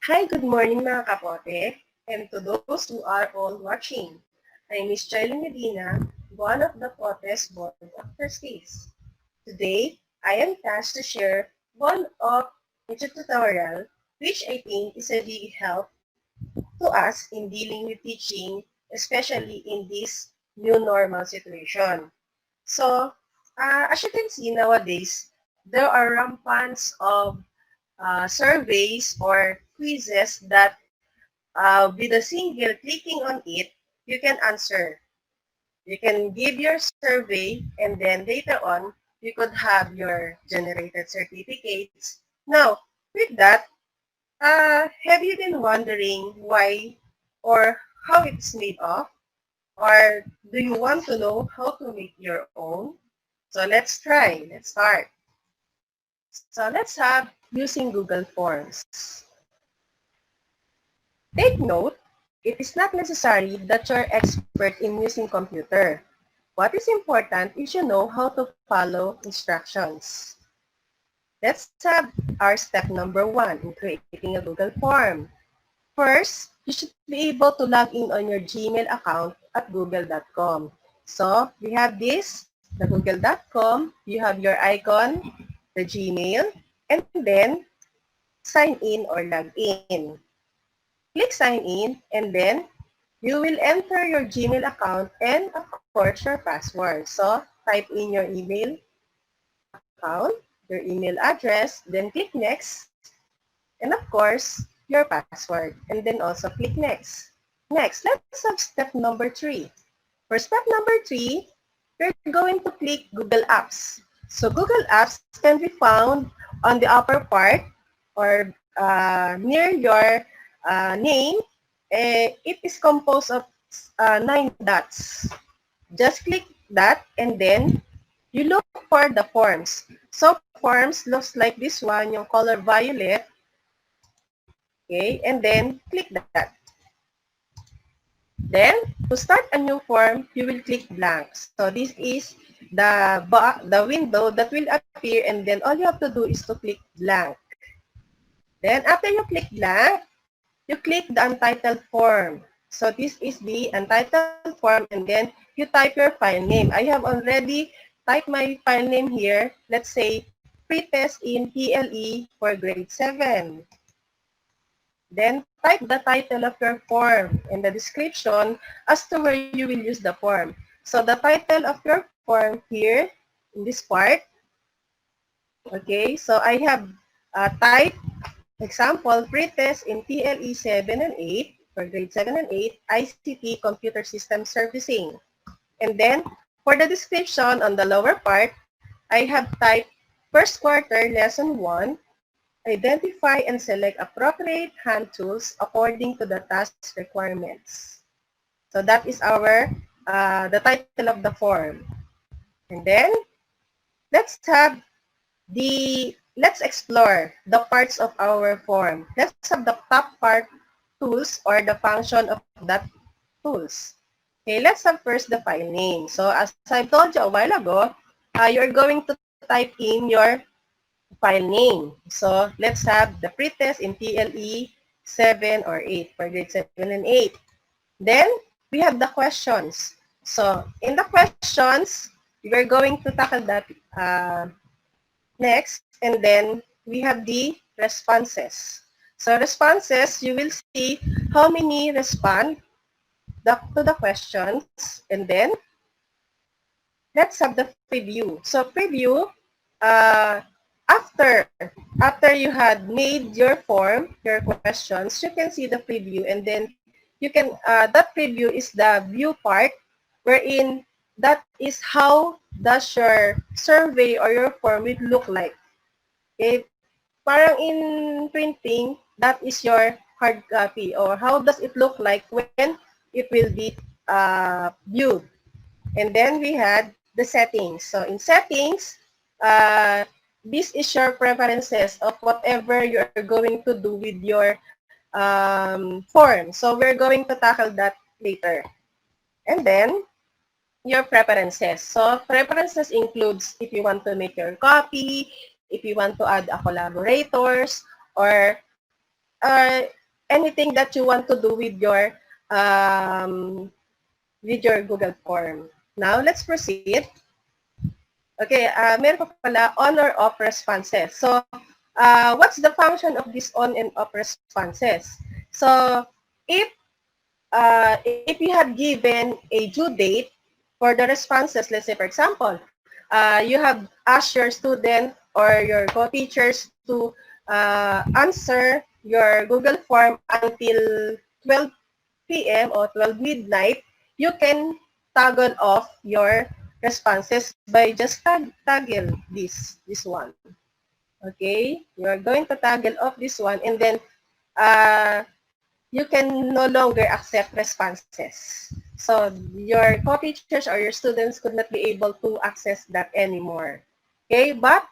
Hi, good morning mga kapote, and to those who are all watching. I'm Miss Joylyn Medina, one of the POTTE's Board of Trustees. Today, I am tasked to share one of the tutorial which I think is a big help to us in dealing with teaching, especially in this new normal situation. So, as you can see nowadays, there are rampants of surveys or quizzes that with a single clicking on it, you can answer. You can give your survey and then later on, you could have your generated certificates. Now, with that, have you been wondering why or how it's made of? Or do you want to know how to make your own? So let's try. Let's start. So let's have using Google Forms. Take note, it is not necessary that you're expert in using computer. What is important is you know how to follow instructions. Let's have our step number 1 in creating a Google form. First, you should be able to log in on your Gmail account at google.com. So, we have this, the google.com, you have your icon, the Gmail, and then sign in or log in. Click sign in and then you will enter your Gmail account and of course your password. So type in your email account, your email address, then click next, and of course your password, and then also click next. Next, let's have step number 3. For step number 3, you're going to click Google Apps. So Google Apps can be found on the upper part or near your name. It is composed of 9 dots. Just click that and then you look for the forms. So forms looks like this one, yung color violet. Okay, and then click that. Then, to start a new form, you will click blank. So this is the window that will appear and then all you have to do is to click blank. Then after you click blank, you click the untitled form. So this is the untitled form and then you type your file name. I have already typed my file name here. Let's say pretest in PLE for grade 7. Then type the title of your form and the description as to where you will use the form. So the title of your form here in this part. Okay, so I have typed example, pretest in PLE 7 and 8 for grade 7 and 8, ICT Computer System Servicing. And then for the description on the lower part, I have typed first quarter lesson 1, identify and select appropriate hand tools according to the task requirements. So that is our the title of the form. And then let's explore the parts of our form. Let's have the top part tools or the function of that tools. Okay, let's have first the file name. So as I told you a while ago, you're going to type in your file name. So let's have the pretest in PLE 7 or 8 for grade 7 and 8. Then we have the questions. So in the questions, we're going to tackle that next, and then we have the responses. So responses, you will see how many respond to the questions, and then let's have the preview. So preview, after you had made your form, your questions, you can see the preview, and then you can, that preview is the view part, wherein that is how does your survey or your form will look like. Okay? Parang in printing, that is your hard copy, or how does it look like when it will be viewed. And then we had the settings. So in settings, this is your preferences of whatever you're going to do with your form. So we're going to tackle that later. And then your preferences. So preferences includes if you want to make your copy, if you want to add a collaborators, or anything that you want to do with your Google form. Now, let's proceed. Okay, meron pa pala on or off responses. So, what's the function of this on and off responses? So, if you had given a due date for the responses, let's say, for example, you have asked your student or your co-teachers to answer your Google form until 12 p.m. or 12 midnight, you can toggle off your responses by just toggle this one. Okay? You are going to toggle off this one, and then you can no longer accept responses. So your co-teachers or your students could not be able to access that anymore. Okay? But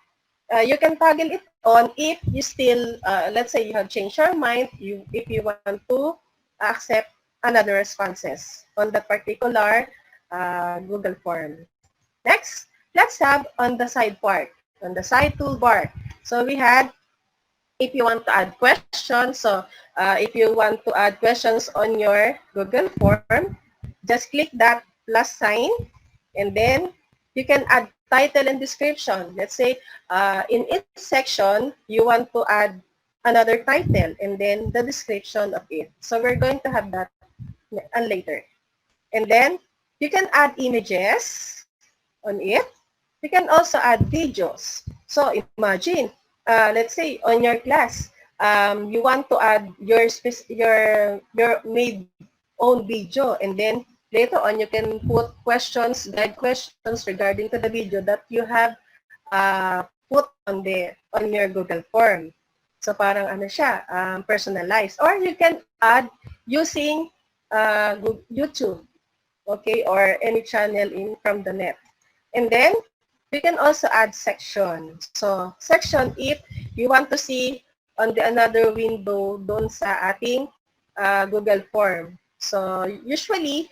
you can toggle it on if you still, let's say you have changed your mind, if you want to accept another responses on that particular Google form. Next, let's have on the side part, on the side toolbar. So we had, if you want to add questions, so if you want to add questions on your Google form, just click that plus sign, and then you can add title and description. Let's say in each section, you want to add another title and then the description of it. So we're going to have that later. And then you can add images on it. You can also add videos. So imagine, let's say on your class, you want to add your made own video, and then later on you can put questions, guide questions regarding to the video that you have put on your Google form. So parang ano siya, personalized. Or you can add using YouTube, okay, or any channel from the net. And then we can also add section. So section, if you want to see on the another window doon sa ating Google form. So usually,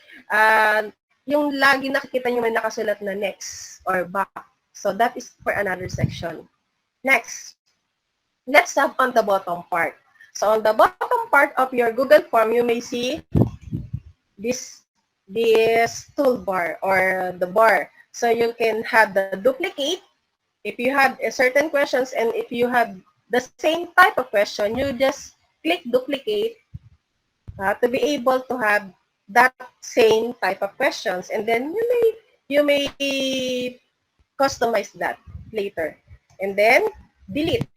yung lagi nakikita nyo may nakasulat na next or back. So that is for another section. Next, let's have on the bottom part. So on the bottom part of your Google form, you may see this toolbar or the bar. So you can have the duplicate. If you have a certain questions and if you have the same type of question, you just click duplicate to be able to have that same type of questions, and then you may customize that later, and then delete.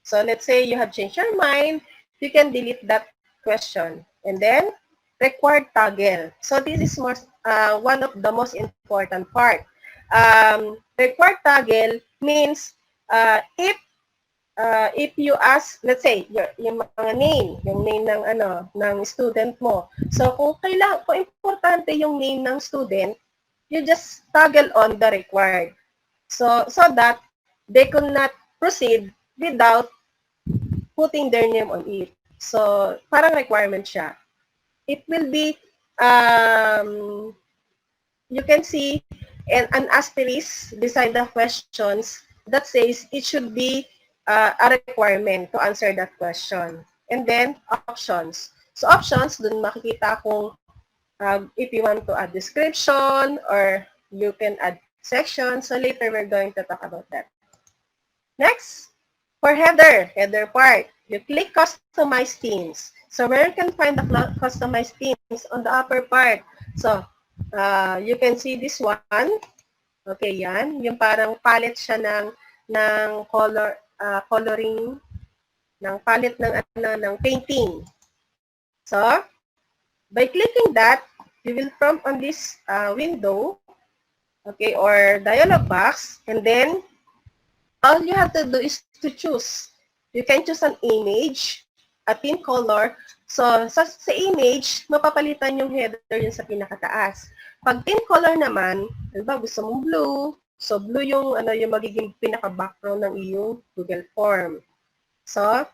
So let's say you have changed your mind, you can delete that question, and then required toggle. So this is one of the most important part. Required toggle means if you ask, let's say, yung mga yung name ng student mo. So kung importante yung name ng student, you just toggle on the required. So that they could not proceed without putting their name on it. So parang requirement siya. It will be, you can see an asterisk beside the questions that says it should be a requirement to answer that question. And then, options. So, options, dun makikita kung if you want to add description or you can add section. So, later we're going to talk about that. Next, for header part, you click Customize Themes. So, where you can find the customized themes on the upper part. So, you can see this one. Okay, yan. Yung parang palette siya ng coloring, ng palette ng painting. So, by clicking that, you will prompt on this window, okay, or dialog box, and then all you have to do is to choose. You can choose an image, a theme color. So, sa image, mapapalitan yung header yun sa pinakataas. Pag theme color naman, diba, gusto mong blue, so blue yung magiging pinaka-background ng iyong Google form. So,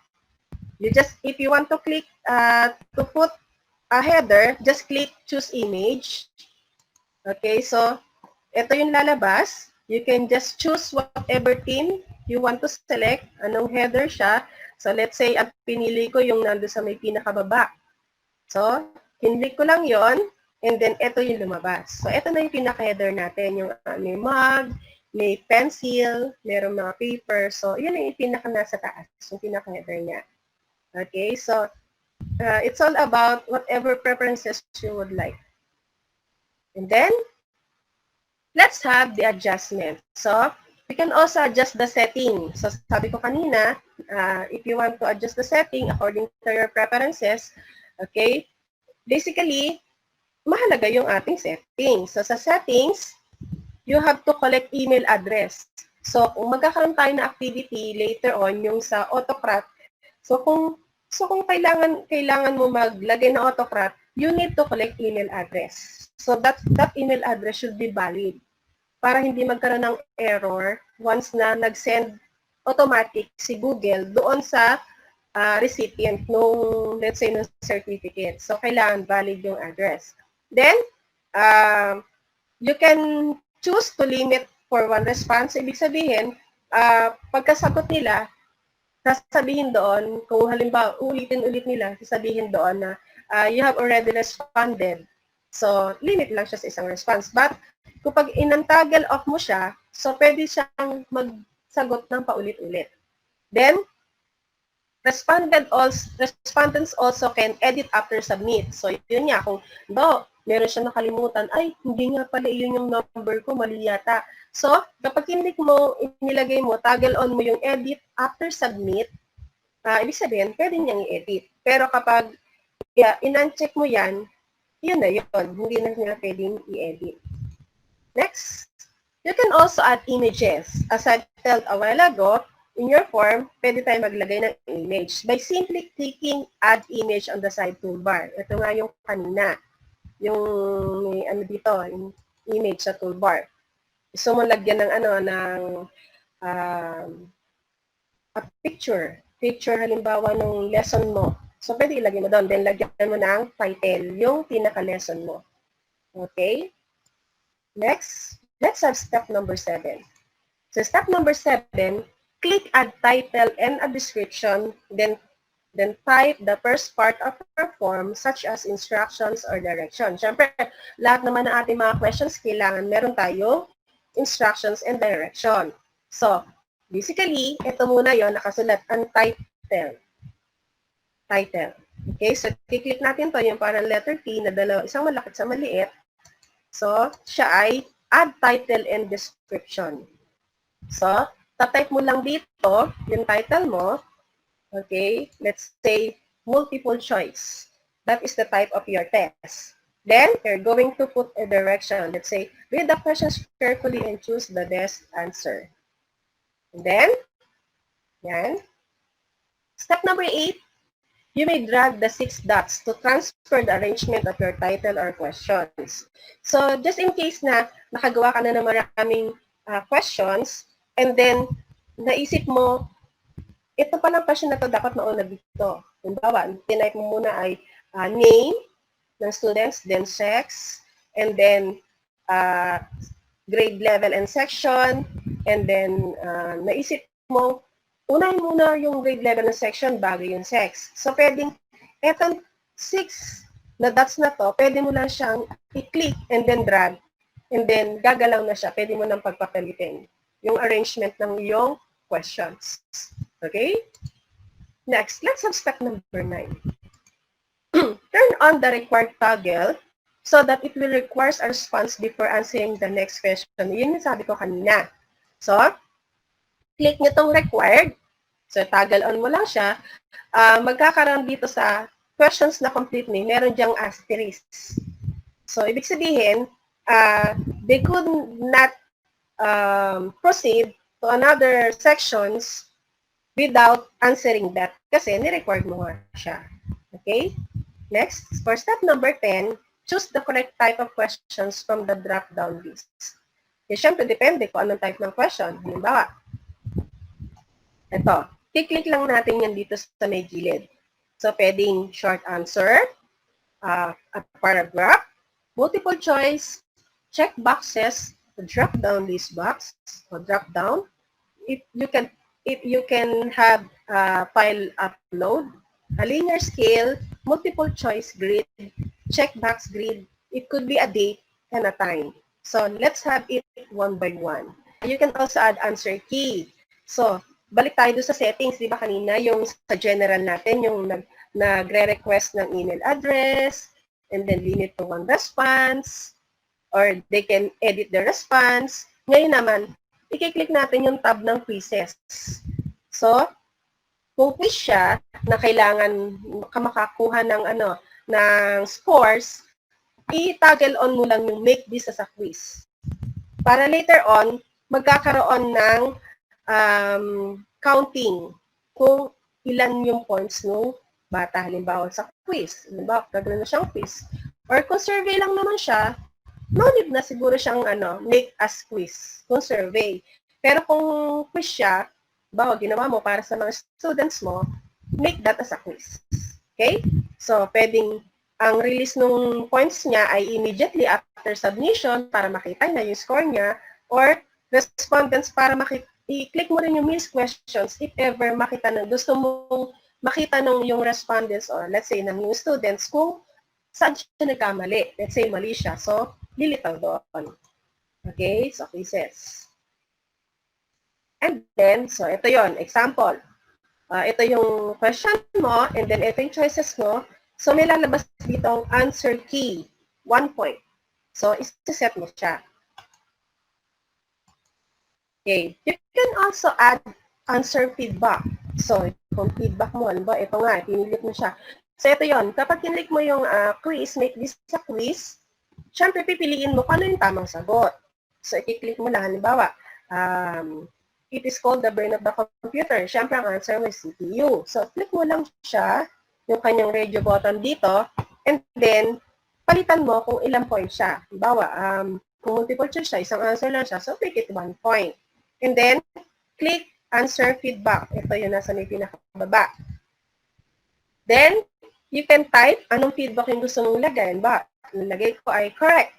if you want to click, to put a header, just click choose image. Okay, so, ito yung lalabas. You can just choose whatever theme you want to select, anong header siya. So, let's say, ang pinili ko yung nando sa may pinakababa. So, kinlik ko lang yon and then ito yung lumabas. So, ito na yung pinaka-header natin. Yung may mug, may pencil, meron mga paper. So, yun yung pinaka nasa taas, yung pinaka-header niya. Okay, so, it's all about whatever preferences you would like. And then, let's have the adjustment. So, we can also adjust the setting. So, sabi ko kanina, if you want to adjust the setting according to your preferences, okay, basically, mahalaga yung ating settings. So, sa settings, you have to collect email address. So, kung magkakaroon tayo na activity later on, yung sa Autocrat, so kung kailangan mo maglagay ng Autocrat, you need to collect email address. So, that email address should be valid para hindi magkaroon ng error once na nag-send automatic si Google doon sa recipient nung, let's say, nung certificate. So, kailangan valid yung address. Then, you can choose to limit for one response. Ibig sabihin, pagkasagot nila, sasabihin doon, kung halimbawa ulitin-ulit nila, sasabihin doon na you have already responded. So, limit lang siya sa isang response. But, kapag inantagal off mo siya, so pwede siyang magsagot ng paulit-ulit. Then, respondents also can edit after submit. So, yun nga, kung meron siya nakalimutan, ay, hindi nga pala yun yung number ko, mali yata. So, kapag inilagay mo, toggle on mo yung edit after submit, ibig sabihin, pwede niyang i-edit. Pero kapag in-uncheck mo yan, yun na yun. Hindi na niya pwedeng i-edit. Next, you can also add images. As I told a while ago, in your form, pwede tayo maglagay ng image by simply clicking Add Image on the side toolbar. Ito nga yung kanina. Yung may dito, yung image sa toolbar. Gusto mo lagyan ng a picture. Picture halimbawa ng lesson mo. So, pwede ilagay mo doon. Then, lagyan mo ng title, yung pinaka-lesson mo. Okay? Next, let's have step number 7. So, step number 7, click Add Title and a Description, then type the first part of your form such as instructions or direction. Siyempre, lahat naman ng ating mga questions, kailangan meron tayo instructions and direction. So, basically, ito muna yon nakasulat ang title. Title. Okay, so kiklik natin to yung parang letter T na isang malaki sa maliit. So, siya ay Add Title and Description. So, tatype mo lang dito yung title mo. Okay, let's say multiple choice. That is the type of your test. Then, you're going to put a direction. Let's say, read the questions carefully and choose the best answer. And then, yan. Step number 8, you may drag the 6 dots to transfer the arrangement of your title or questions. So, just in case na nakagawa ka na ng maraming questions, and then, naisip mo, ito palang question na to dapat mauna dito. Halimbawa, tinype mo muna ay name ng students, then sex, and then grade level and section, and then naisip mo, unahin muna yung grade level ng section bago yung sex. So, pwedeng, etong 6 na dots na to, pwede mo lang siyang i-click and then drag, and then gagalaw na siya. Pwede mo nang pagpapalitin yung arrangement ng iyong questions. Okay? Next, let's have step number 9. Turn on the required toggle so that it will require a response before answering the next question. Yun yung sabi ko kanina. So, click nyo itong required. So, toggle on mo lang siya. Magkakaroon dito sa questions na complete me, meron diyang asterisk. So, ibig sabihin, they could not proceed to another sections without answering that kasi ni-record mo nga siya. Okay? Next, for step number 10, choose the correct type of questions from the drop-down list. Okay, syempre, depende kung anong type ng question. Halimbawa, ito, kiklik lang natin yan dito sa may gilid. So, pwedeng short answer, a paragraph, multiple choice, check boxes, drop-down list box, or drop-down. If you can have file upload, a linear scale, multiple choice grid, checkbox grid. It could be a date and a time. So let's have it one by one. You can also add answer key. So, balik tayo doon sa settings, di ba kanina, yung sa general natin, yung nagre-request ng email address, and then limit to one response, or they can edit the response. Ngayon naman, i-click natin yung tab ng quizzes. So, kung quiz siya na kailangan makakuha ng ng scores, i-toggle on mo lang yung make this as a quiz. Para later on, magkakaroon ng counting kung ilan yung points ng bata. Halimbawa sa quiz. Halimbawa, gagawin na siyang quiz. Or kung survey lang naman siya, no need na siguro siyang make as quiz kung survey. Pero kung quiz siya, bawa ginawa mo para sa mga students mo, make that as a quiz. Okay? So, pwedeng ang release ng points niya ay immediately after submission para makita niya yung score niya, or respondents para i-click mo rin yung missed questions if ever makita na gusto mong makita ng yung respondents or let's say ng yung students kung saan siya nagkamali. Let's say mali siya. So, lilitaw doon. Okay? So, quizzes. And then, so ito yon example. Ito yung question mo, and then ito yung choices mo. So, may lalabas dito ang answer key. 1 point. So, isi-set mo siya. Okay. You can also add answer feedback. So, kung feedback mo, ba, ito nga, pinilit mo siya. So, ito yon. Kapag kinlik mo yung quiz, make this a quiz, syempre, pipiliin mo kung ano yung tamang sagot. So, i-click mo lang. Halimbawa, it is called the brain of the computer. Syempre, ang answer mo is CPU. So, click mo lang siya, yung kanyang radio button dito, and then, palitan mo kung ilang point siya. Halimbawa, kung multiple choice siya, isang answer lang siya, so make it 1 point. And then, click answer feedback. Ito yung nasa may pinakababa. Then, you can type anong feedback yung gusto mong lagay. Ba, nilagay ko ay correct.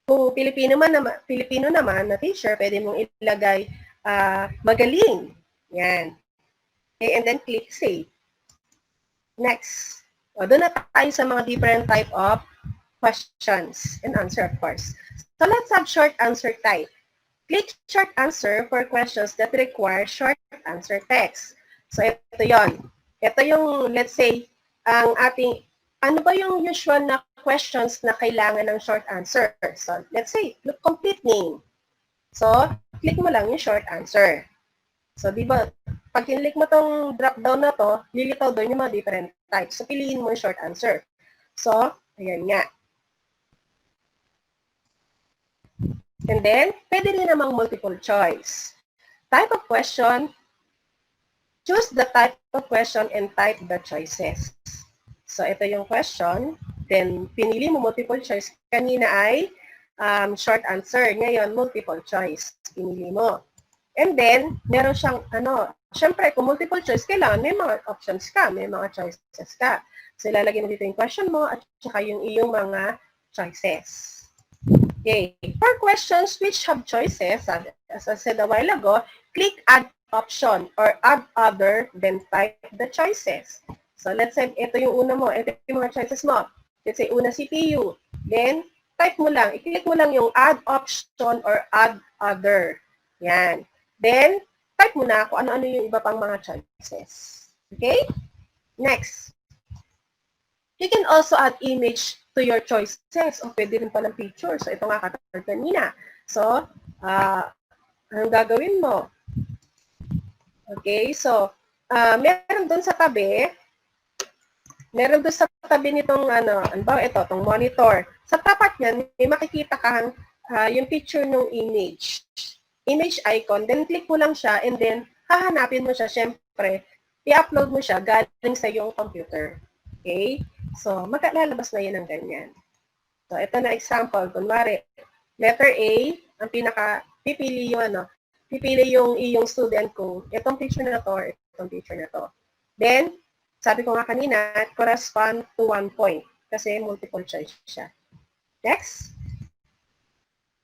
Kung Pilipino naman na teacher, pwede mong ilagay magaling. Yan. Okay, and then click save. Next. O, doon na tayo sa mga different type of questions and answer, of course. So, let's have short answer type. Click short answer for questions that require short answer text. So, ito yon. Ito yung, let's say, ang ating, ano ba yung usual na questions na kailangan ng short answer? So, let's say, complete name. So, click mo lang yung short answer. So, di ba, pag kinlik mo tong drop-down na to, lilitaw doon yung mga different types. So, piliin mo yung short answer. So, ayan nga. And then, pwede rin namang multiple choice. Type of question, choose the type of question and type the choices. So, ito yung question. Then, pinili mo multiple choice. Kanina ay short answer. Ngayon, multiple choice. Pinili mo. And then, meron siyang, syempre, kung multiple choice, kailangan may mga options ka, may mga choices ka. So, ilalagay mo dito yung question mo at saka yung iyong mga choices. Okay. For questions which have choices, as I said a while ago, click add option or add other, then type the choices. So, let's say, ito yung una mo, ito yung mga choices mo. Let's say, una CPU. Then, type mo lang, i-click mo lang yung add option or add other. Yan. Then, type mo na kung ano-ano yung iba pang mga choices. Okay? Next. You can also add image to your choices o pwede rin palang picture. So, ito nga katulad kanina. So, anong gagawin mo? Okay, so, meron doon sa tabi nitong, ito, itong monitor. Sa tapat niyan, may makikita kang yung picture ng image icon. Then, click mo lang siya and then, hahanapin mo siya. Siyempre, i-upload mo siya galing sa iyong computer. Okay? So, maglalabas na yan ng ganyan. So, ito na example. Kunwari, letter A, ang pipili yung iyong student kung itong picture na to or itong picture na to. Then, sabi ko nga kanina, correspond to 1 point kasi multiple choice siya. Next.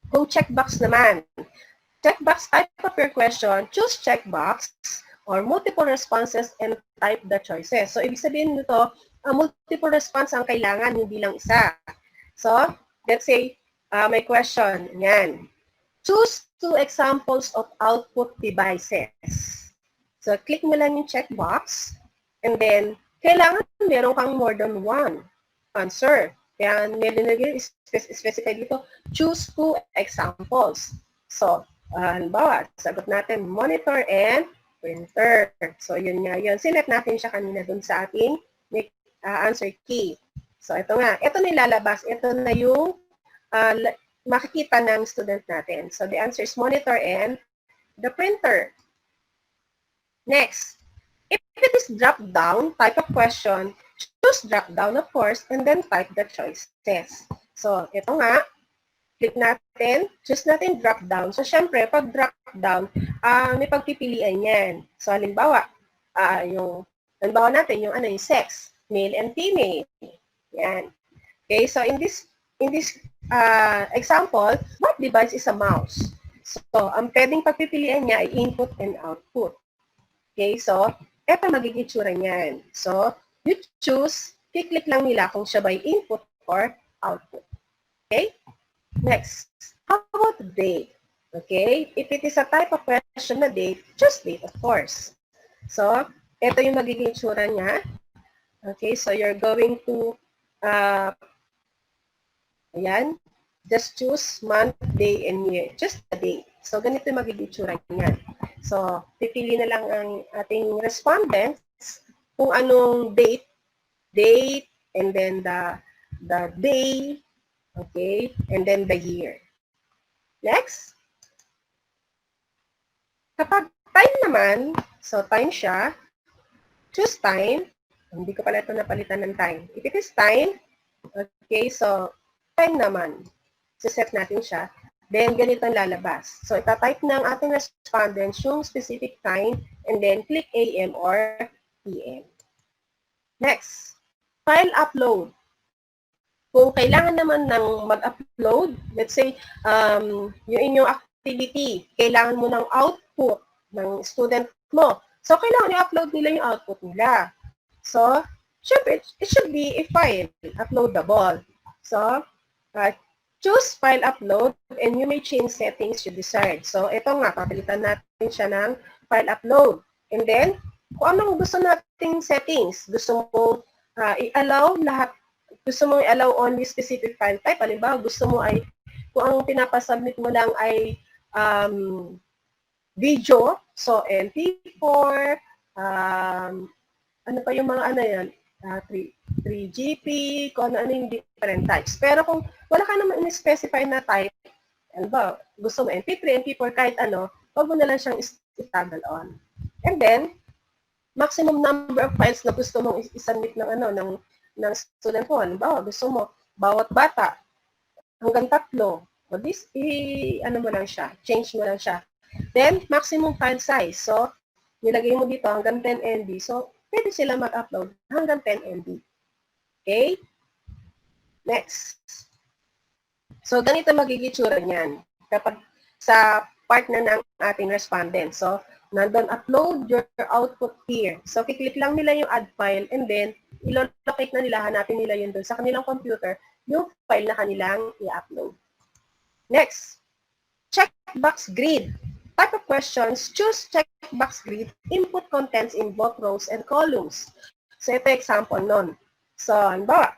Kung checkbox naman. Checkbox type of your question, choose checkbox or multiple responses and type the choices. So, ibig sabihin nito, multiple response ang kailangan, hindi lang isa. So, let's say, may question. Yan. Choose 2 examples of output devices. So, click mo lang yung checkbox. And then, kailangan meron kang more than one answer. Kaya may linagay, specify dito, choose 2 examples. So, halimbawa, sagot natin, monitor and printer. So, yun nga yun. Select natin siya kanina dun sa ating answer key. So, ito nga. Ito na ilalabas. Ito na yung makikita ng student natin. So, the answer is monitor and the printer. Next, if it is drop-down type of question, choose drop-down, of course, and then type the choices. So, ito nga, click natin, choose natin drop-down. So, syempre, pag drop-down, may pagpipilian yan. So, halimbawa, halimbawa natin, yung sex, male and female. Yan. Okay, so in this example, what device is a mouse? So, ang pwedeng pagpipilian niya ay input and output. Okay, so, eto magiging itsura niyan. So, you choose, click lang nila kung siya ba input or output. Okay? Next, how about the date? Okay, if it is a type of question na date, choose date, of course. So, eto yung magiging itsura niya. Okay, so you're going to, ayan, just choose month, day, and year. Just the date. So, ganito yung magiging itsura niya. So, pipili na lang ang ating respondents kung anong date, and then the day, okay, and then the year. Next. Kapag time naman, so time siya, choose time. Hindi ko pala ito napalitan ng time. If it is time, okay, so time naman. So, set natin siya. Then, ganito ang lalabas. So, itatype ng ating respondents yung specific time and then click AM or PM. Next, file upload. Kung kailangan naman ng mag-upload, let's say, yung inyong activity, kailangan mo ng output ng student mo. So, kailangan i-upload nila yung output nila. So, syempre, it should be a file, uploadable. So, choose file upload and you may change settings you desired. So, ito nga, papalitan natin siya ng file upload. And then, kung anong gusto nating settings, gusto mo i-allow lahat, gusto mo i-allow only specific file type. Halimbawa, gusto mo ay, kung ang pinapasubmit mo lang ay video, so MP4, ano pa yung mga yan, 3GP, kung ano yung different types. Pero kung wala ka naman in-specify na type, ano ba, gusto mo MP3, MP4, kahit ano, huwag mo na lang siyang i-toggle on. And then, maximum number of files na gusto mong i-submit ng student mo. Halimbawa, gusto mo, bawat bata, hanggang 3. O this, ano mo lang siya, change mo lang siya. Then, maximum file size. So, nilagay mo dito hanggang 10 MB. So, pwede sila mag-upload hanggang 10 MB. Okay? Next. So, ganito magiging itsura niyan kapag sa partner ng ating respondent. So, nandun, upload your output here. So, kiklik lang nila yung add file and then, ilo-locate na nila, hanapin nila yun doon sa kanilang computer, yung file na kanilang i-upload. Next. Checkbox grid. Type of questions, choose checkbox grid, input contents in both rows and columns. So, ito example nun. So, halimbawa,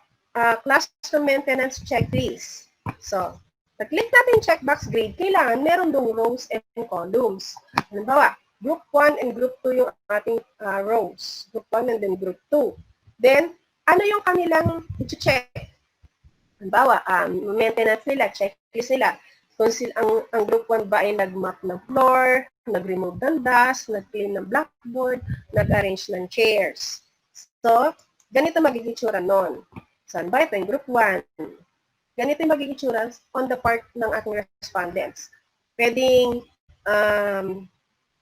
classroom maintenance checklist. So, pag-click natin checkbox grid, kailangan meron dong rows and columns. Halimbawa, group 1 and group 2 yung ating rows. Group 1 and then group 2. Then, ano yung kanilang i-check? Halimbawa, maintenance nila, checklist nila. Kung ang group 1 ba ay nag-map ng floor, nag-remove ng dust, nag-clean ng blackboard, nag-arrange ng chairs. So, ganito magiging tsura nun. Saan ba ito yung group 1? Ganito yung magiging tsura on the part ng ating respondents. Pwedeng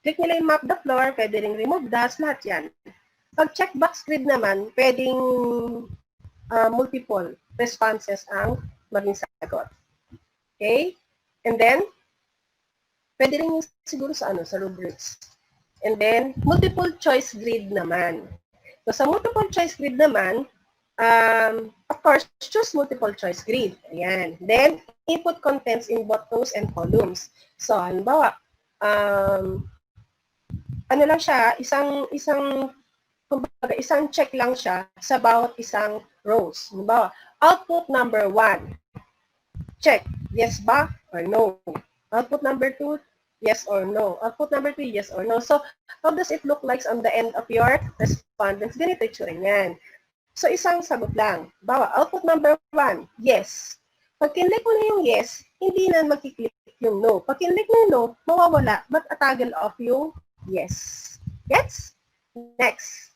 click nila yung map the floor, pwede rin remove dust, lahat yan. Pag checkbox grid naman, pwedeng multiple responses ang maging sagot. Okay? And then, pwede rin siguro sa rubrics. And then, multiple choice grid naman. So, sa multiple choice grid naman, of course, choose multiple choice grid. Ayan. Then, input contents in both rows and columns. So, halimbawa, ano lang siya, kumbaga, isang check lang siya sa bawat isang rows. Halimbawa, output number 1, check, yes ba or no? Output number 2, yes or no? Output number 3, yes or no? So, how does it look like on the end of your respondents? Ganito yung tsura niyan. So, isang sagot lang. Bawa, output number 1, yes. Pag kinlik mo na yung yes, hindi na magkiklik yung no. Pag kinlik mo yung no, mawawala, but a toggle off yung yes. Gets? Next.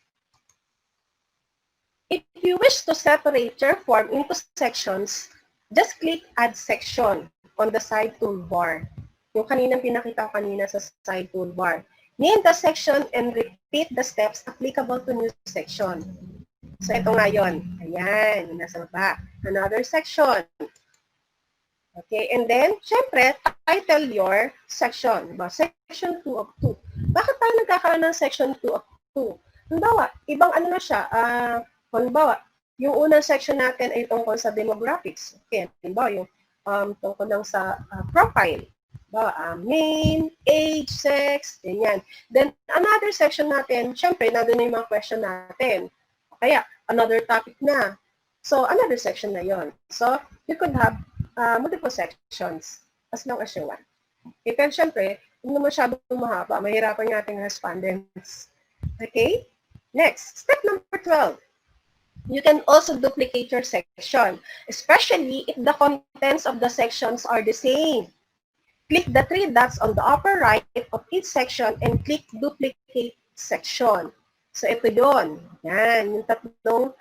If you wish to separate your form into sections, just click Add Section on the side toolbar. Yung kaninang pinakita ko kanina sa side toolbar. Name the section and repeat the steps applicable to new section. So, ito nga yun. Ayan, nasa baba. Another section. Okay, and then, syempre, title your section. Diba? Section 2 of 2. Bakit tayo nagkakaroon ng section 2 of 2? Halimbawa, ibang ano na siya, halimbawa, yung unang section natin ay tungkol sa demographics. Okay, halimbawa, yung tungkol lang sa profile. Halimbawa, name, age, sex, ganyan. Then, another section natin, syempre, nandun na yung mga question natin. Kaya, another topic na. So, another section na yon. So, you could have multiple sections as long as you want. Okay, pero syempre, kung naman masyadong mahaba, mahirapan yung ating respondents. Okay? Next, step number 12. You can also duplicate your section, especially if the contents of the sections are the same. Click the 3 dots on the upper right of each section and click duplicate section. So, ito yun. Yan, yung tatlong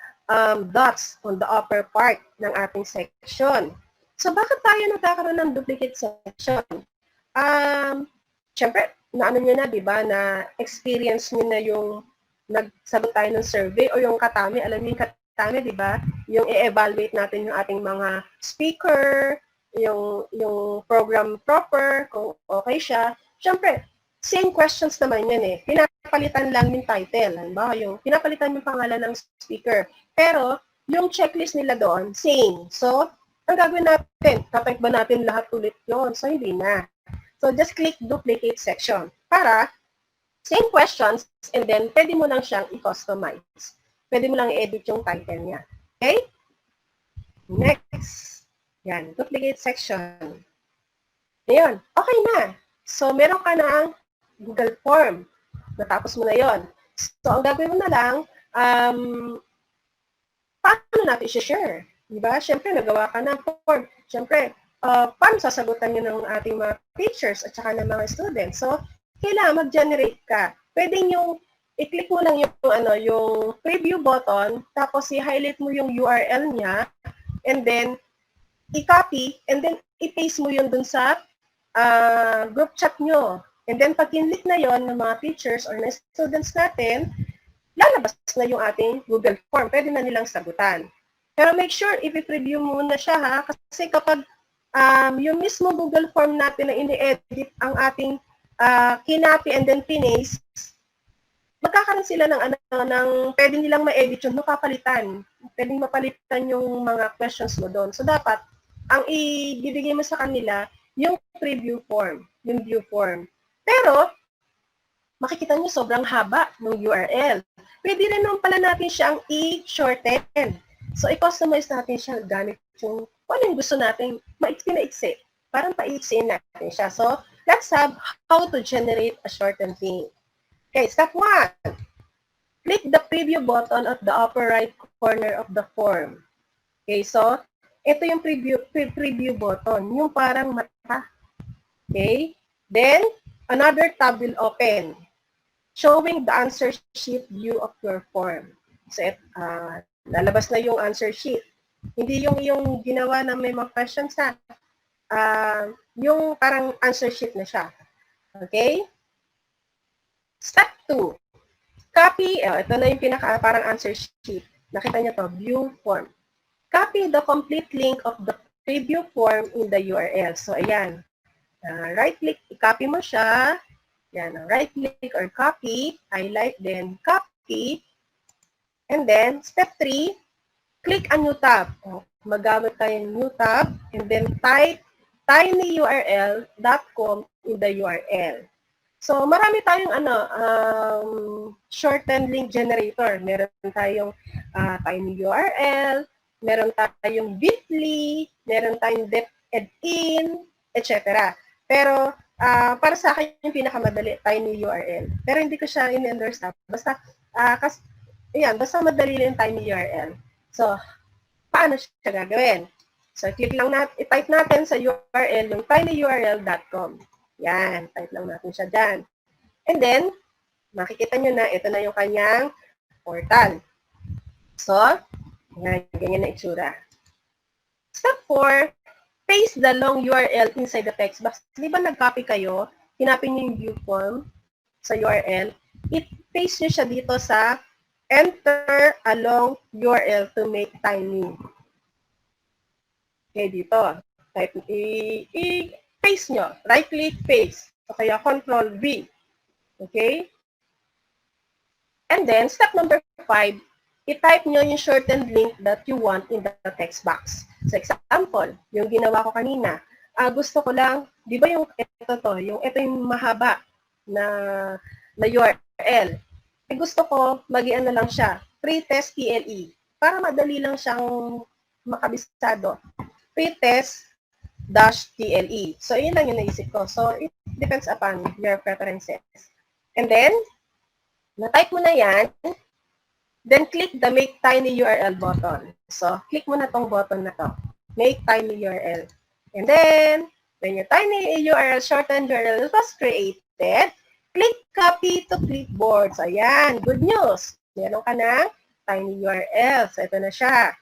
dots on the upper part ng ating section. So, bakit tayo nagkakaroon ng duplicate section? Siyempre, naano nyo na, di ba, na experience nyo na yung nagsagot tayo ng survey o yung katami. Alam niyo yung katami, di ba? Yung i-evaluate natin yung ating mga speaker, yung program proper, kung okay siya. Siyempre, same questions naman yan eh. Pinapalitan lang yung title. Halimbawa, yung pinapalitan yung pangalan ng speaker. Pero, yung checklist nila doon, same. So, ang gagawin natin, tatype ba natin lahat ulit yun? So, hindi na. So, just click duplicate section para same questions and then pwede mo lang siyang i-customize. Pwede mo lang i-edit yung title niya. Okay? Next. Yan, duplicate section. Ayan, okay na. So, meron ka na Google Form. Natapos mo na yon. So, ang gagawin mo na lang, paano natin i-share? Diba? Siyempre, nagawa ka ng form. Siyempre, paano sasagutan nyo ng ating mga teachers at saka ng mga students? So, kailangan mag-generate ka. Pwede yung, i-click mo lang yung preview button, tapos i-highlight mo yung URL niya, and then, i-copy, and then, i-paste mo yun dun sa group chat nyo. And then, pag kinlik na yon ng mga teachers or ng students natin, lalabas na yung ating Google Form. Pwede na nilang sagutan. Pero make sure, i-preview muna siya ha. Kasi kapag yung mismo Google Form natin na ini-edit ang ating kinopy and then pinaste, magkakaroon sila ng pwede nilang ma-edit yung mapapalitan. Pwedeng mapalitan yung mga questions mo doon. So, dapat, ang ibibigay mo sa kanila, yung preview form, yung view form. Pero, makikita nyo sobrang haba ng URL. Pwede rin naman pala natin siyang i-shorten. So, i-customize natin siya gamit yung ano yung gusto natin maiksi na iksi. Parang paiksiin natin siya. So, let's have how to generate a shortened thing. Okay, step 1. Click the preview button at the upper right corner of the form. Okay, so, ito yung preview button, yung parang mata. Okay, then, another tab will open, showing the answer sheet view of your form. So, lalabas na yung answer sheet. Hindi yung ginawa na may mga questions ha. Yung parang answer sheet na siya. Okay? Step 2. Copy, ito na yung parang answer sheet. Nakita niyo to, view form. Copy the complete link of the preview form in the URL. So, ayan. Right-click, i-copy mo siya. Yan, right-click or copy, highlight, then copy. And then, step 3, click a new tab. Magamit tayo ng new tab, and then type tinyurl.com in the URL. So, marami tayong shortened link generator. Meron tayong tinyurl, meron tayong bit.ly, meron tayong depedin, etc. Pero, para sa akin yung pinakamadali, tinyurl. Pero hindi ko siya in-endorse na. Basta, basta madali lang tinyurl. So, paano siya gagawin? So, click lang natin, i-type natin sa URL yung tinyurl.com. Yan, type lang natin siya dyan. And then, makikita nyo na, ito na yung kanyang portal. So, ganyan na itsura. Step 4, paste the long URL inside the text box. Di ba nag-copy kayo, hinapin nyo yung view form sa URL, i-paste nyo siya dito sa enter a long URL to make tiny. Okay, dito. Type, i-paste nyo. Right-click, paste. O kaya Control-V. Okay? And then, step number 5, i-type nyo yung shortened link that you want in the text box. So, example, yung ginawa ko kanina. Gusto ko lang, di ba yung ito yung mahaba na URL. Gusto ko, mag-ian na lang siya, pretest TLE, para madali lang siyang makabisado. Pretest-TLE. So, yun lang yung naisip ko. So, it depends upon your preferences. And then, na-type mo na yan, then click the Make Tiny URL button. So, click mo na tong button na to. Make Tiny URL. And then, when your tiny URL, shortened URL was created, click Copy to Clipboard. So, ayan, good news. Meron ka ng tiny URL. So, ito na siya.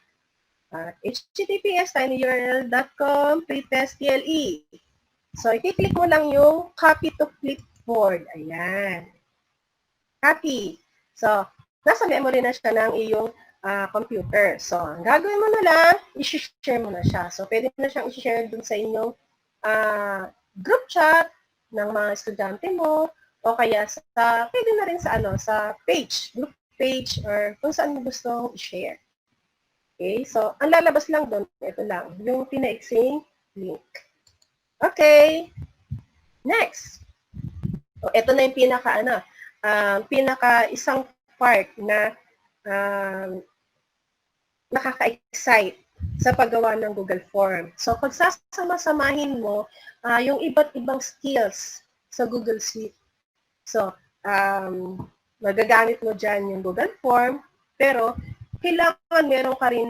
https tinyurl.com pretest.tle. So, i-click mo lang yung Copy to Clipboard. Ayan. Copy. So, nasa memory na siya ng iyong computer. So, ang gagawin mo na lang, i-share mo na siya. So, pwede na siyang i-share dun sa inyong group chat ng mga estudyante mo, o kaya pwede na rin sa page, group page, or kung saan mo gusto i-share. Okay, so ang lalabas lang doon, ito lang, yung pinaiksing link. Okay, next. So, ito na yung pinaka isang part na nakaka-excite sa paggawa ng Google Form. So, pag sasama-samahin mo yung iba't ibang skills sa Google Sheet. So, magagamit mo dyan yung Google Form, pero kailangan meron ka rin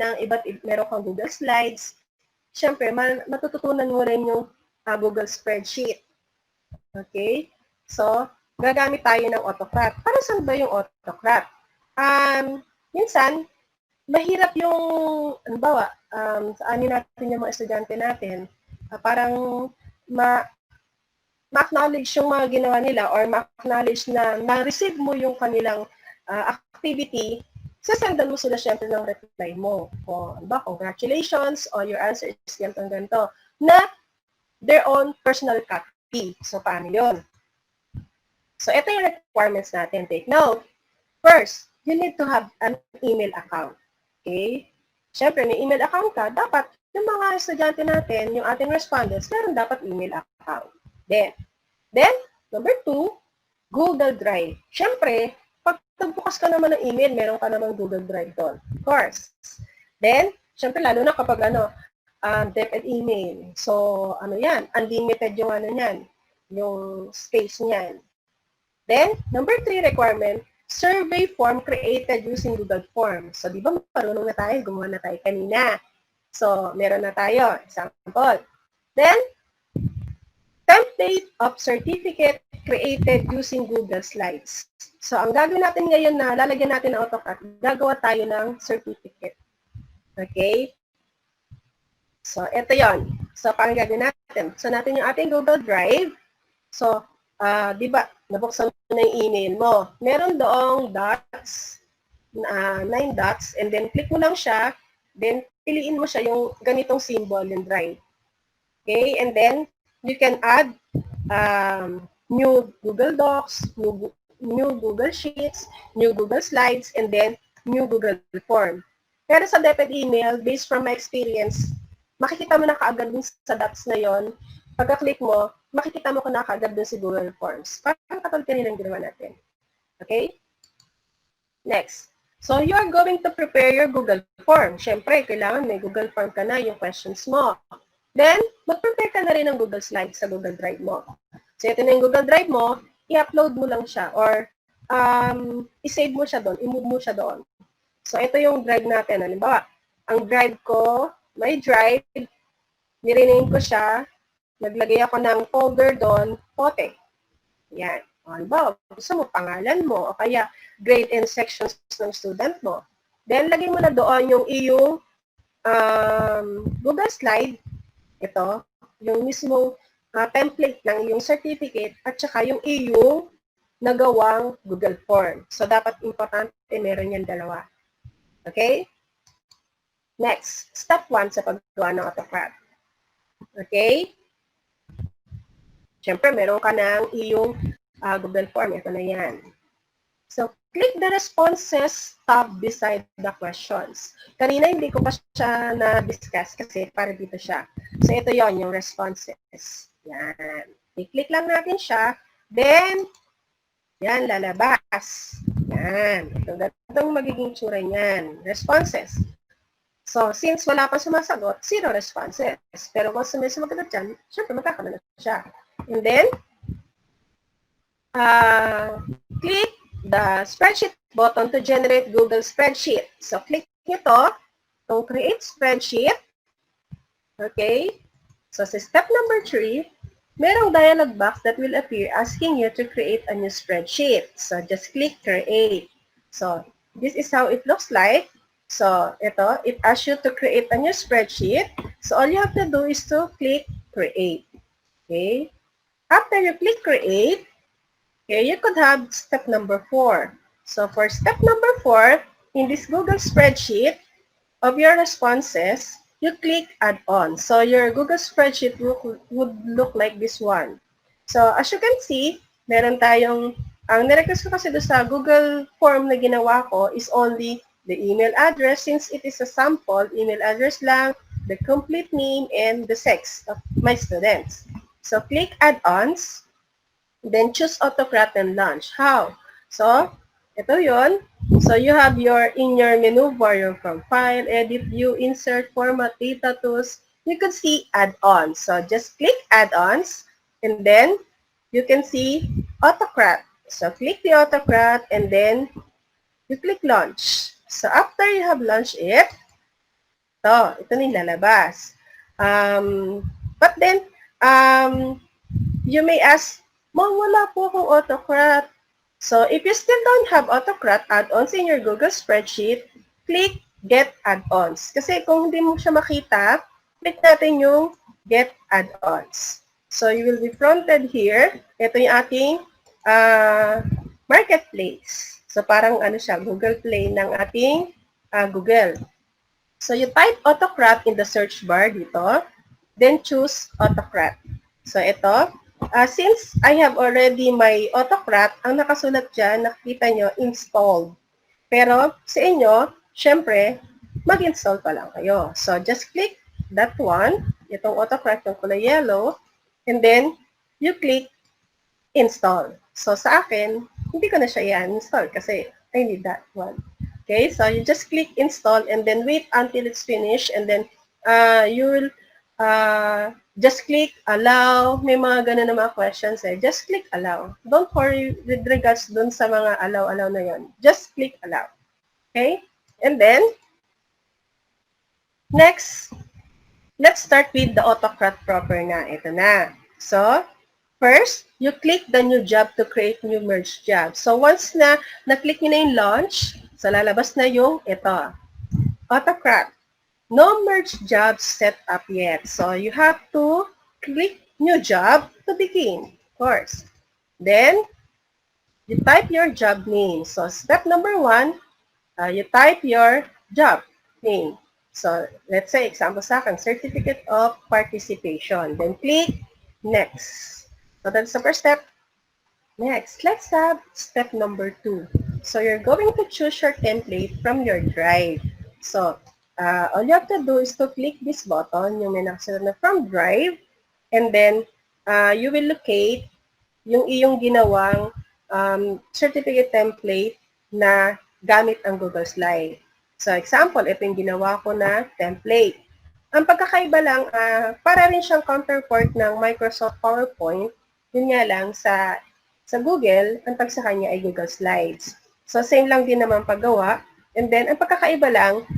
meron kang Google Slides. Siyempre, matututunan mo rin yung Google Spreadsheet. Okay? So, gagamit tayo ng Autocrat. Para saan ba yung Autocrat? Minsan, mahirap yung, halimbawa, saanin natin yung mga estudyante natin, parang ma-acknowledge yung mga ginawa nila or ma-acknowledge na ma-receive mo yung kanilang activity, sasendan mo sila syempre ng reply mo. O, ba, congratulations, or your answer is ganito, na their own personal copy. So, paano yun? So, ito yung requirements natin. Take note. First, you need to have an email account. Okay? Syempre, may email account ka, dapat yung mga estudyante natin, yung ating respondents, meron dapat email account. Then, number 2, Google Drive. Syempre, pag nagbukas ka naman ng email, meron ka namang Google Drive doon. Of course. Then, syempre, lalo na kapag DepEd email. So, yan, unlimited yung yan, yung space niyan. Then, number 3 requirement, survey form created using Google Forms. So, di ba marunong na tayo? Gumawa na tayo kanina. So, meron na tayo. Example. Then, template of certificate created using Google Slides. So, ang gagawin natin ngayon na lalagyan natin ng AutoCAD, gagawa tayo ng certificate. Okay? So, ito yon. So, paano gagawin natin? So, natin yung ating Google Drive. So, di ba, nabuksan mo na yung email mo. Meron doong dots, 9 dots, and then click mo lang siya, then piliin mo siya yung ganitong symbol, yung drive. Okay? And then, you can add new Google Docs, new Google Sheets, new Google Slides, and then new Google Form. Pero sa DepEd email, based from my experience, makikita mo na kaagad dun sa docs na yon. Pagka-click mo, makikita mo ko na kaagad dun sa Google Forms. Parang katulad kanina yung ginawa natin. Okay? Next. So, you are going to prepare your Google Form. Siyempre, kailangan may Google Form ka na yung questions mo. Then, mag-prepare ka na rin ng Google Slides sa Google Drive mo. So, ito na yung Google Drive mo, i-upload mo lang siya or i-save mo siya doon, i-move mo siya doon. So, ito yung drive natin. Halimbawa, ang drive ko, may drive, nirename ko siya, naglagay ako ng folder doon, POTTE. Yan. Halimbawa, gusto mo pangalan mo o kaya grade and sections ng student mo. Then, lagay mo na doon yung iyong Google Slide. Ito, yung mismo template ng iyong certificate at saka yung iyong nagawang Google Form. So, dapat importante meron yan dalawa. Okay? Next, step 1 sa paggawa ng AutoCrat. Okay? Siyempre, meron ka ng iyong Google Form. Ito na yan. So, click the responses tab beside the questions. Kanina, hindi ko pa siya na-discuss kasi para dito siya. So, ito yon yung responses. Yan. I-click lang natin siya. Then, yan, lalabas. Yan. Itong magiging tsura niyan. Responses. So, since wala pang sumasagot, 0 responses. Pero kung may sumagot dyan, syempre magkakaroon na siya. And then, click the spreadsheet button to generate Google spreadsheet. So, click nito, itong create spreadsheet. Okay? So, sa step number 3, merong dialog box that will appear asking you to create a new spreadsheet. So, just click create. So, this is how it looks like. So, ito, it asks you to create a new spreadsheet. So, all you have to do is to click create. Okay? After you click create, okay, you could have step number 4. So, for step number 4, in this Google spreadsheet of your responses, you click Add-ons. So, your Google spreadsheet would look like this one. So, as you can see, meron tayong, ang nirequest ko kasi doon sa Google form na ginawa ko is only the email address, since it is a sample, email address lang, the complete name, and the sex of my students. So, click Add-ons, then choose Autocrat and launch. How? So, ito yon. So, you have in your menu bar, from File, Edit, View, Insert, Format, Data Tools, you could see Add-ons. So, just click Add-ons, and then you can see Autocrat. So, click the Autocrat, and then you click Launch. So, after you have launched it, ito na yung lalabas. But then, you may ask, Ma'am, wala po akong Autocrat. So, if you still don't have Autocrat add-ons in your Google spreadsheet, click Get Add-ons. Kasi kung hindi mo siya makita, click natin yung Get Add-ons. So, you will be fronted here. Ito yung ating marketplace. So, parang siya, Google Play ng ating Google. So, you type Autocrat in the search bar dito. Then, choose Autocrat. So, ito. Since I have already my Autocrat, ang nakasulat dyan, nakikita nyo, installed. Pero, sa inyo, syempre, mag-install pa lang kayo. So, just click that one, itong Autocrat, yung kulay yellow, and then, you click install. So, sa akin, hindi ko na siya i-install kasi I need that one. Okay, so you just click install and then wait until it's finished, and then you will just click allow. May mga ganun na mga questions eh. Just click allow. Don't worry with regards dun sa mga allow na yon. Just click allow. Okay, and then next, let's start with the Autocrat proper na. Ito na. So, first, you click the new job to create new merge job. So, once na na-click nyo na yung launch, so lalabas na yung ito, Autocrat. No merge job set up yet. So, you have to click new job to begin, of course. Then, you type your job name. So, step number 1, you type your job name. So, let's say, example sa akin, Certificate of Participation. Then, click Next. So, that's the first step. Next, let's have step number 2. So you're going to choose your template from your drive. So all you have to do is to click this button, yung may nakasunod na from drive, and then you will locate yung iyong ginawang certificate template na gamit ang Google Slide. So example, ito yung ginawa ko na template. Ang pagkakaiba lang, para rin siyang counterpart ng Microsoft PowerPoint, yun nga lang sa Google, ang tag sa kanya ay Google Slides. So, same lang din naman paggawa. And then, ang pagkakaiba lang,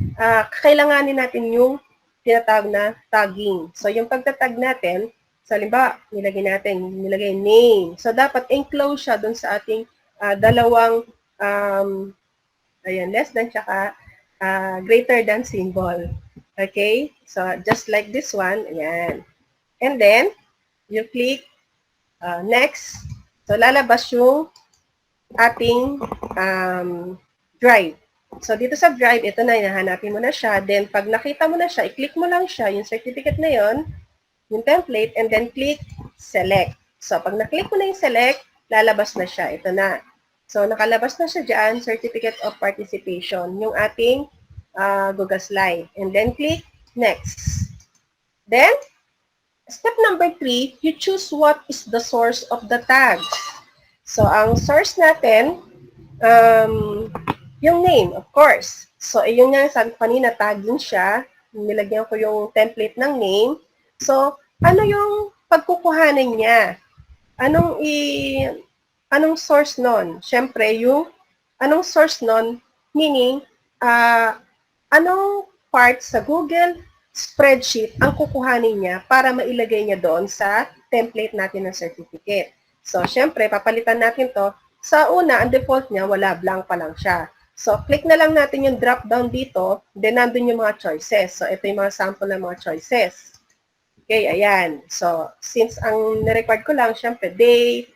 kailanganin natin yung tinatawag na tagging. So, yung pagtatag natin, sa halimbawa, nilagay name. So, dapat enclose siya dun sa ating dalawang, less than tsaka greater than symbol. Okay? So, just like this one, ayan. And then, you click next. So, lalabas yung ating drive. So, dito sa drive, ito na, hinahanapin mo na siya. Then, pag nakita mo na siya, i-click mo lang siya, yung certificate na yon, yung template, and then click select. So, pag na-click mo na yung select, lalabas na siya. Ito na. So, nakalabas na siya dyan, Certificate of Participation, yung ating Google Slide. And then, click next. Then, step number 3, you choose what is the source of the tags. So, ang source natin, yung name, of course. So, yun nga, sabi ko kanina, tagging siya. Nilagyan ko yung template ng name. So, ano yung pagkukuhanan niya? Anong source nun? Siyempre, yung anong source nun, meaning, anong part sa Google spreadsheet ang kukuhanin niya para mailagay niya doon sa template natin ng certificate. So, syempre, papalitan natin to. Sa una, ang default niya, wala, blank pa lang siya. So, click na lang natin yung drop-down dito, then nandun yung mga choices. So, ito yung mga sample ng mga choices. Okay, ayan. So, since ang nirecord ko lang, syempre, date,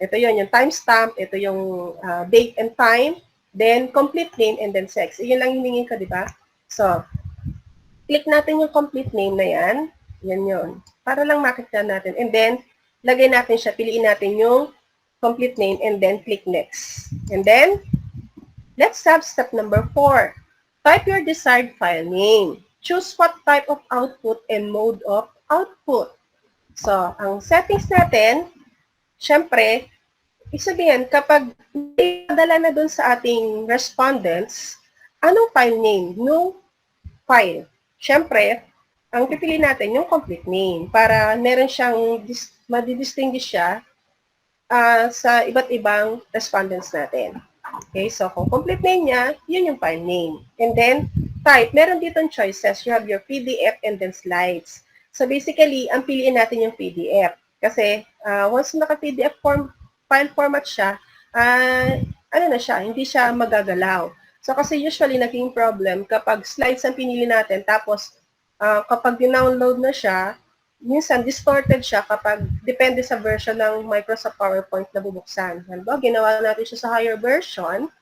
ito yun, yung timestamp, ito yung date and time, then complete name, and then sex. Iyon lang hiningin ko, di ba? So, click natin yung complete name na yan. Yan yun. Para lang makita natin. And then, lagay natin siya, piliin natin yung complete name, and then click next. And then, let's have step number 4. Type your desired file name. Choose what type of output and mode of output. So, ang settings natin, syempre, isabihin, kapag ipadala na dun sa ating respondents, anong file name ng file? Syempre, ang pipili natin yung complete name para meron siyang madidistinguish siya sa iba't ibang respondents natin. Okay, so kung complete name niya, yun yung file name. And then, type, meron ditong choices. You have your PDF and then slides. So basically, ang piliin natin yung PDF. Kasi once naka-PDF file format siya, ano na siya, hindi siya magagalaw. So kasi usually naging problem kapag slides ang pinili natin, tapos kapag dinownload na siya, minsan distorted siya kapag depende sa version ng Microsoft PowerPoint na bubuksan. Halimbawa, ginawa natin siya sa higher version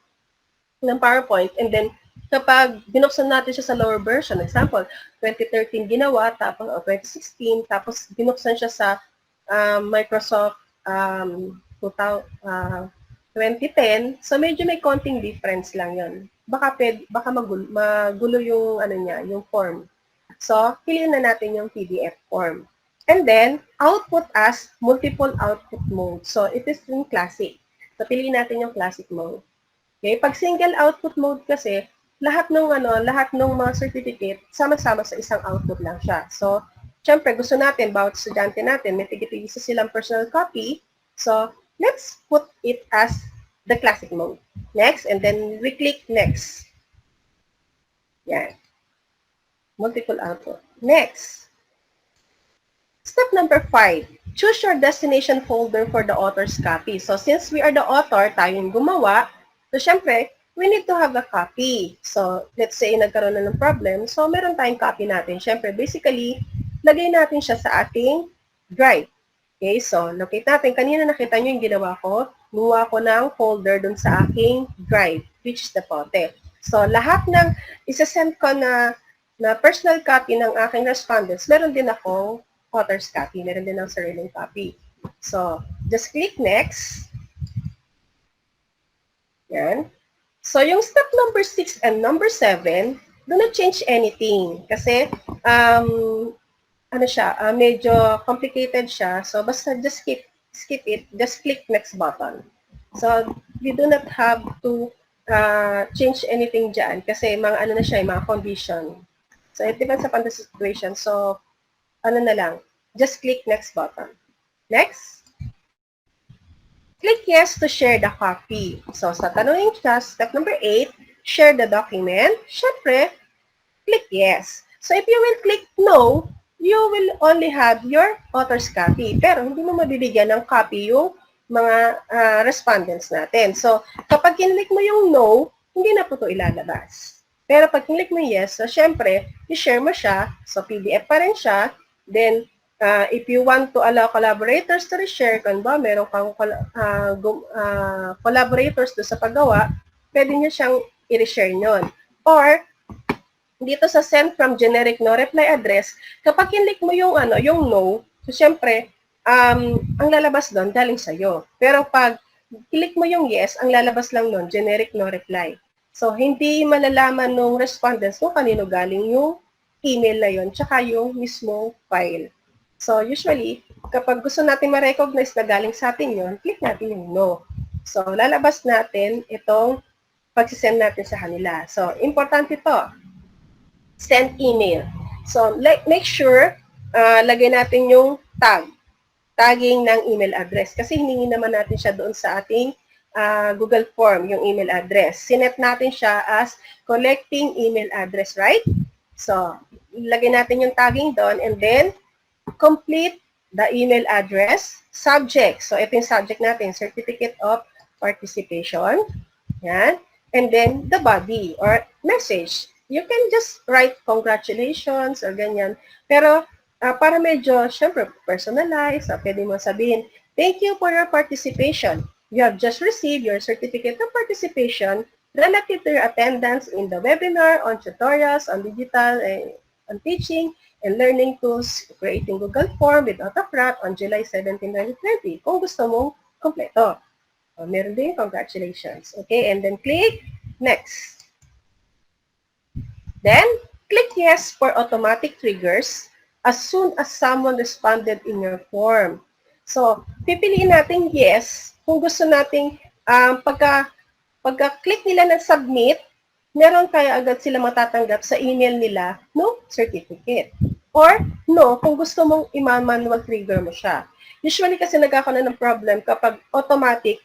ng PowerPoint, and then kapag binuksan natin siya sa lower version, example, 2013 ginawa, tapos 2016, tapos binuksan siya sa Microsoft 2010, so medyo may konting difference lang yon. Baka magulo yung ano niya, yung form. So, piliin na natin yung PDF form. And then, output as multiple output mode. So, it is in classic. So, piliin natin yung classic mode. Okay? Pag single output mode kasi, lahat ng mga certificate, sama-sama sa isang output lang siya. So, syempre, gusto natin, bawat estudyante natin, may tigit-tigisa silang personal copy. So, let's put it as the classic mode. Next, and then we click next. Yan. Multiple output. Next. Step number 5. Choose your destination folder for the author's copy. So, since we are the author, tayo yung gumawa, so, syempre, we need to have a copy. So, let's say, nagkaroon na ng problem. So, meron tayong copy natin. Syempre, basically, lagay natin siya sa ating drive. Okay, so, locate natin. Kanina nakita nyo yung ginawa ko. Gumawa ko ng folder dun sa aking drive, which is the POTTE. So, lahat ng isa-send ko na personal copy ng aking respondents, meron din akong author's copy. Meron din ng sariling copy. So, just click next. Yan. So, yung step number 6 and number 7, do not change anything. Kasi, ano siya, medyo complicated siya. So, basta just skip it, just click next button. So, you do not have to change anything dyan kasi mga ano na siya, mga condition. So, it depends upon the situation. So, ano na lang, just click next button. Next. Click yes to share the copy. So, sa tanongin siya, step number 8, share the document. Syempre, click yes. So, if you will click no, you will only have your author's copy. Pero, hindi mo mabibigyan ng copy yung mga respondents natin. So, kapag kinlik mo yung no, hindi na po ito ilalabas. Pero, pag kinlik mo yes, so, syempre, i-share mo siya. So, PDF pa rin siya. Then, if you want to allow collaborators to reshare, kung ba, meron kang collaborators do sa paggawa, pwede nyo siyang i-reshare nyon. Or, dito sa send from generic no reply address, kapag kinlik mo yung yung no, so syempre, ang lalabas doon galing sa'yo. Pero pag click mo yung yes, ang lalabas lang doon, generic no reply. So, hindi malalaman ng respondents kung kanino galing yung email na yun, tsaka yung mismo file. So, usually, kapag gusto natin ma-recognize na galing sa atin yun, click natin yung no. So, lalabas natin itong pag-send natin sa kanila. So, importante ito. Send email. So, make sure, lagay natin yung tagging ng email address. Kasi hiningi naman natin siya doon sa ating Google form, yung email address. Sinet natin siya as collecting email address, right? So, lagay natin yung tagging doon and then complete the email address, subject. So, ito yung subject natin, Certificate of Participation. Yan. And then, the body or message. You can just write congratulations or ganyan. Pero, para medyo, syempre, personalized, pwede mo sabihin, thank you for your participation. You have just received your certificate of participation relative to your attendance in the webinar on tutorials on digital on teaching and learning tools creating Google Form with AutoCrat on July 17, 2020. Kung gusto mong kompleto. Meron din, congratulations. Okay, and then click next. Then, click yes for automatic triggers as soon as someone responded in your form. So, pipiliin natin yes kung gusto nating pagka-click nila ng submit, meron kaya agad sila matatanggap sa email nila no certificate. Or no, kung gusto mong i-manual trigger mo siya. Usually kasi nagkakaroon ng problem kapag automatic,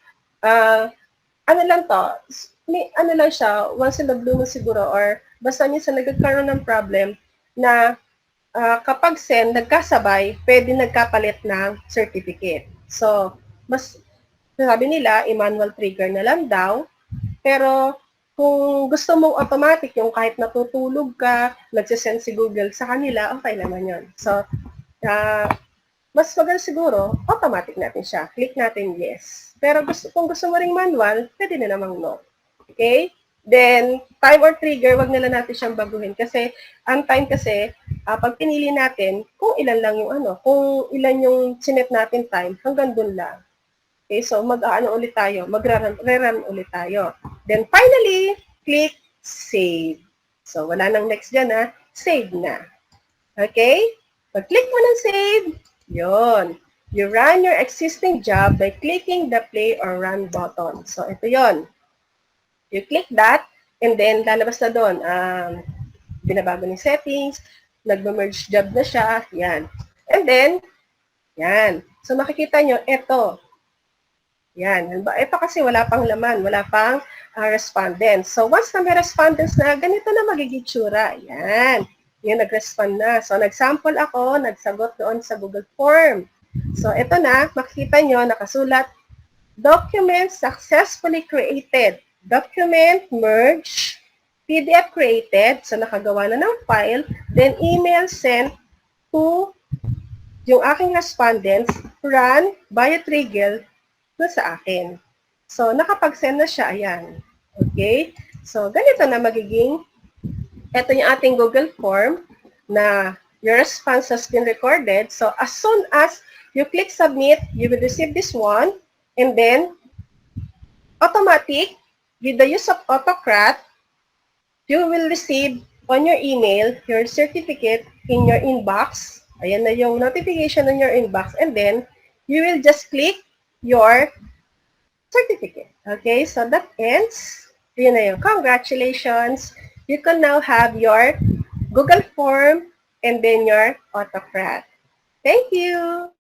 ano lang to, ano lang siya, once in the blue moon siguro, or basta minsan nagkakaroon ng problem na kapag send, nagkasabay, pwede nagkapalit ng certificate. So, mas sabi nila, i-manual trigger na lang daw. Pero, kung gusto mong automatic, yung kahit natutulog ka, nagsisend si Google sa kanila, okay naman yun. So, mas maganda siguro, automatic natin siya. Click natin yes. Pero kung gusto mo ring manual, pwede na namang no. Okay? Then, time or trigger, wag na lang natin siyang baguhin. Kasi, ang time kasi, pag pinili natin, kung ilan lang yung kung ilan yung sinet natin time, hanggang dun lang. Okay, so ulit tayo, magre-run ulit tayo. Then finally, click save. So wala nang next dyan save na. Okay? Pag-click mo ng save, yon. You run your existing job by clicking the play or run button. So ito yon. You click that, and then lalabas na doon. Binabago ng settings, nag-merge job na siya, yan. And then, yan. So makikita nyo, ito. Yan. Ito kasi wala pang laman, wala pang respondents. So, once na may respondents na, ganito na magiging tsura. Yan. Yung nag-respond na. So, nag-sample ako, nagsagot doon sa Google Form. So, ito na, makikita nyo, nakasulat, document successfully created. Document merge, PDF created, so nakagawa na ng file, then email sent to yung aking respondents, run by a trigger sa akin. So, nakapag-send na siya, ayan. Okay? So, ganito na magiging, ito yung ating Google Form na your response has been recorded. So, as soon as You click submit, you will receive this one, and then automatic, with the use of Autocrat, you will receive on your email your certificate in your inbox. Ayan na yung notification on your inbox. And then, you will just click your certificate. Okay, so that ends. Yun na yun. Congratulations! You can now have your Google form and then your Autocrat. Thank you!